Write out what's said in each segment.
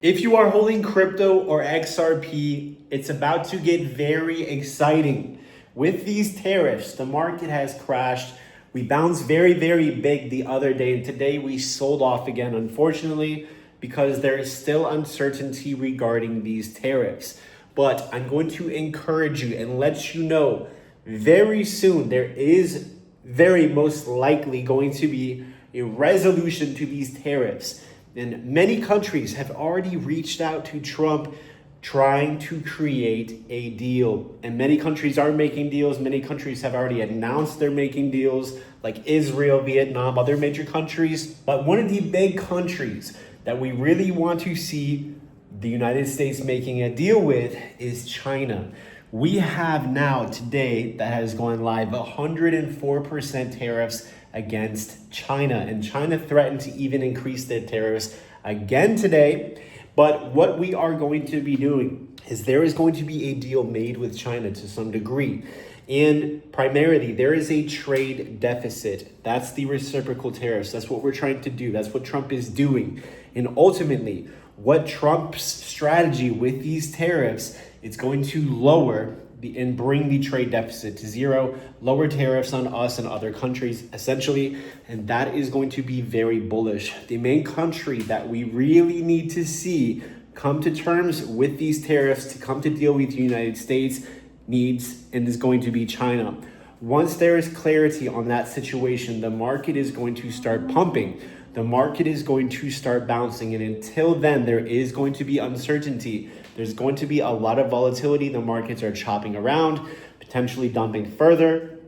If you are holding crypto or XRP, it's about to get very exciting. With these tariffs, the market has crashed. We bounced very big the other day, and today we sold off again, unfortunately, because there is still uncertainty regarding these tariffs. But I'm going to encourage you and let you know very soon there is very most likely going to be a resolution to these tariffs. And many countries have already reached out to Trump trying to create a deal. And many countries are making deals. Many countries have already announced they're making deals, like Israel, Vietnam, other major countries. But one of the big countries that we really want to see the United States making a deal with is China. We have now today that has gone live 104% tariffs against China, and China threatened to even increase their tariffs again today. But what we are going to be doing is there is going to be a deal made with China to some degree. And primarily, there is a trade deficit. That's the reciprocal tariffs. That's what we're trying to do. That's what Trump is doing. And ultimately, what Trump's strategy with these tariffs, it's going to lower and bring the trade deficit to zero, lower tariffs on us and other countries, essentially, and that is going to be very bullish. The main country that we really need to see come to terms with these tariffs, to come to deal with the United States, needs and is going to be China. Once there is clarity on that situation, the market is going to start pumping. The market is going to start bouncing, and until then, there is going to be uncertainty. There's going to be a lot of volatility. The markets are chopping around, potentially dumping further.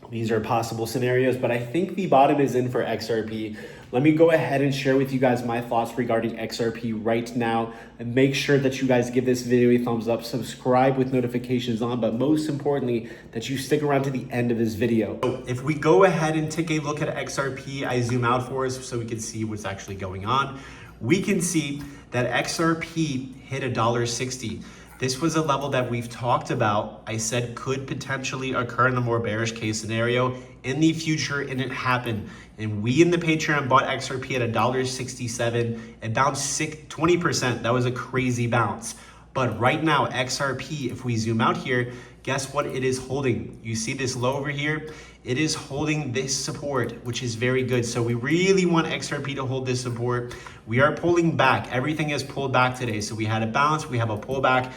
These are possible scenarios, but I think the bottom is in for XRP. Let me go ahead and share with you guys my thoughts regarding XRP right now, and make sure that you guys give this video a thumbs up, subscribe with notifications on, but most importantly, that you stick around to the end of this video. So if we go ahead and take a look at XRP, I zoom out for us so we can see what's actually going on. We can see that XRP hit $1.60. This was a level that we've talked about. I said could potentially occur in the more bearish case scenario in the future, and it happened. And we in the Patreon bought XRP at $1.67. It bounced 20%. That was a crazy bounce. But right now, XRP, if we zoom out here, guess what it is holding? You see this low over here? It is holding this support, which is very good. So we really want XRP to hold this support. We are pulling back. Everything is pulled back today. So we had a bounce, we have a pullback.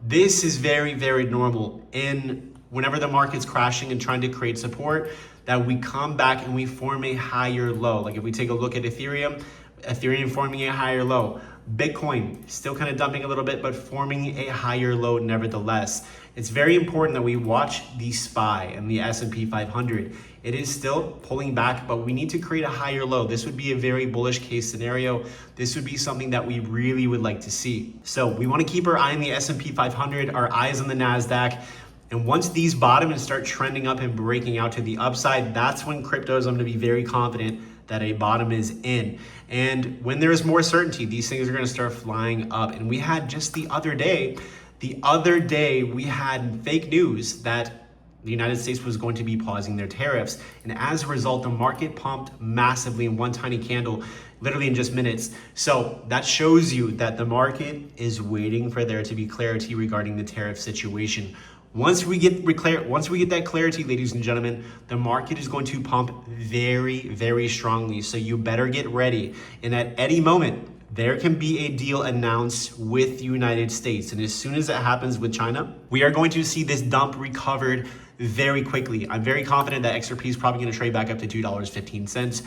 This is very normal. And whenever the market's crashing and trying to create support, that we come back and we form a higher low. Like if we take a look at Ethereum forming a higher low. Bitcoin still kind of dumping a little bit, but forming a higher low nevertheless. It's very important that we watch the SPY and the S&P 500. It is still pulling back, but we need to create a higher low. This would be a very bullish case scenario. This would be something that we really would like to see. So we want to keep our eye on the S&P 500, our eyes on the NASDAQ. And once these bottom and start trending up and breaking out to the upside, that's when cryptos, I'm going to be very confident that a bottom is in. And when there is more certainty, these things are going to start flying up. And we had just the other day we had fake news that the United States was going to be pausing their tariffs. And as a result, the market pumped massively in one tiny candle, literally in just minutes. So that shows you that the market is waiting for there to be clarity regarding the tariff situation. Once we get that clarity, ladies and gentlemen, the market is going to pump very strongly. So you better get ready. And at any moment, there can be a deal announced with the United States. And as soon as that happens with China, we are going to see this dump recovered very quickly. I'm very confident that XRP is probably going to trade back up to $2.15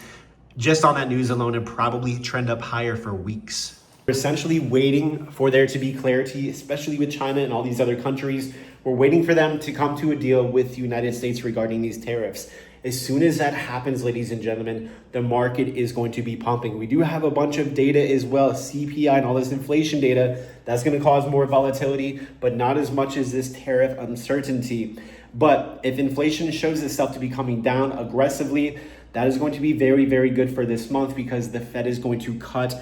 just on that news alone, and probably trend up higher for weeks. We're essentially waiting for there to be clarity, especially with China and all these other countries. We're waiting for them to come to a deal with the United States regarding these tariffs. As soon as that happens, ladies and gentlemen, the market is going to be pumping. We do have a bunch of data as well, CPI and all this inflation data. That's going to cause more volatility, but not as much as this tariff uncertainty. But if inflation shows itself to be coming down aggressively, that is going to be very good for this month, because the Fed is going to cut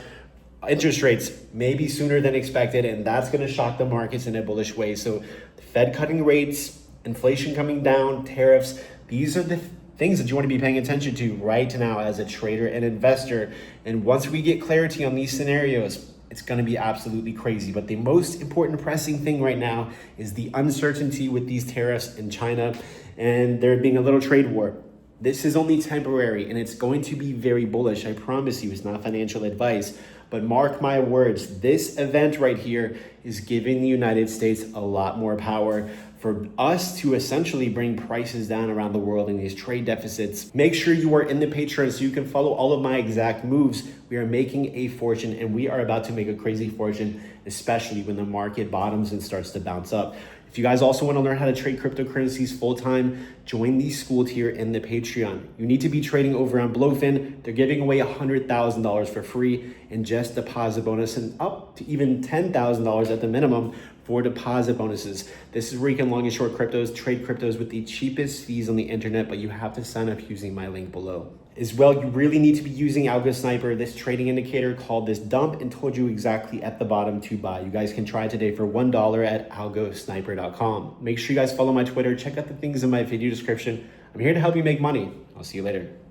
interest rates maybe sooner than expected, and that's going to shock the markets in a bullish way. So the Fed cutting rates, inflation coming down, tariffs, these are the things that you want to be paying attention to right now as a trader and investor. And once we get clarity on these scenarios, it's going to be absolutely crazy. But the most important pressing thing right now is the uncertainty with these tariffs in China and there being a little trade war. This is only temporary and it's going to be very bullish. I promise you, it's not financial advice, but mark my words, this event right here is giving the United States a lot more power for us to essentially bring prices down around the world in these trade deficits. Make sure you are in the Patreon so you can follow all of my exact moves. We are making a fortune and we are about to make a crazy fortune, especially when the market bottoms and starts to bounce up. If you guys also want to learn how to trade cryptocurrencies full-time, join the school tier in the Patreon. You need to be trading over on Blowfin. They're giving away $100,000 for free and just deposit bonus and up to even $10,000 at the minimum for deposit bonuses. This is where you can long and short cryptos, trade cryptos with the cheapest fees on the internet, but you have to sign up using my link below. As well, you really need to be using ALGOSNIPER, this trading indicator called this dump and told you exactly at the bottom to buy. You guys can try it today for $1 at algosniper.com. Make sure you guys follow my Twitter, check out the things in my video description. I'm here to help you make money. I'll see you later.